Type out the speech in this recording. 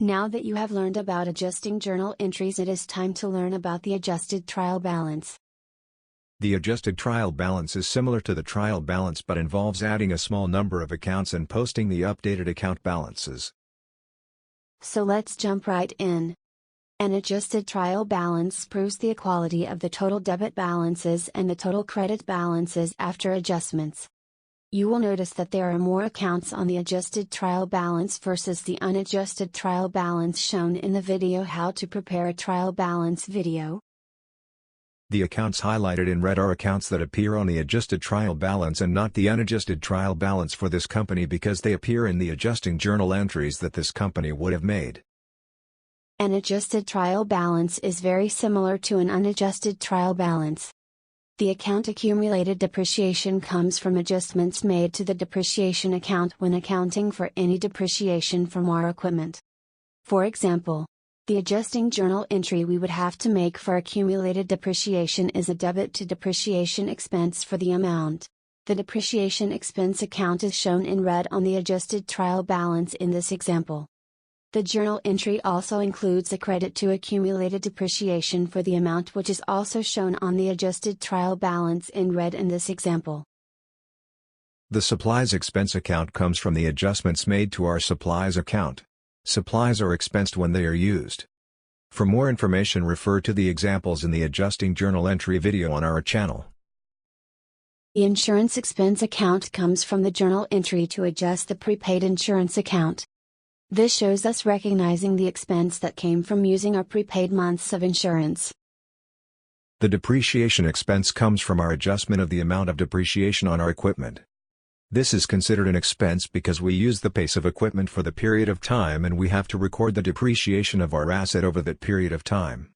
Now that you have learned about adjusting journal entries, it is time to learn about the adjusted trial balance. The adjusted trial balance is similar to the trial balance but involves adding a small number of accounts and posting the updated account balances. So let's jump right in. An adjusted trial balance proves the equality of the total debit balances and the total credit balances after adjustments. You will notice that there are more accounts on the adjusted trial balance versus the unadjusted trial balance shown in the video How to Prepare a Trial Balance video. The accounts highlighted in red are accounts that appear on the adjusted trial balance and not the unadjusted trial balance for this company because they appear in the adjusting journal entries that this company would have made. An adjusted trial balance is very similar to an unadjusted trial balance. The account accumulated depreciation comes from adjustments made to the depreciation account when accounting for any depreciation from our equipment. For example, the adjusting journal entry we would have to make for accumulated depreciation is a debit to depreciation expense for the amount. The depreciation expense account is shown in red on the adjusted trial balance in this example. The journal entry also includes a credit to accumulated depreciation for the amount which is also shown on the adjusted trial balance in red in this example. The supplies expense account comes from the adjustments made to our supplies account. Supplies are expensed when they are used. For more information, refer to the examples in the adjusting journal entry video on our channel. The insurance expense account comes from the journal entry to adjust the prepaid insurance account. This shows us recognizing the expense that came from using our prepaid months of insurance. The depreciation expense comes from our adjustment of the amount of depreciation on our equipment. This is considered an expense because we use the piece of equipment for the period of time and we have to record the depreciation of our asset over that period of time.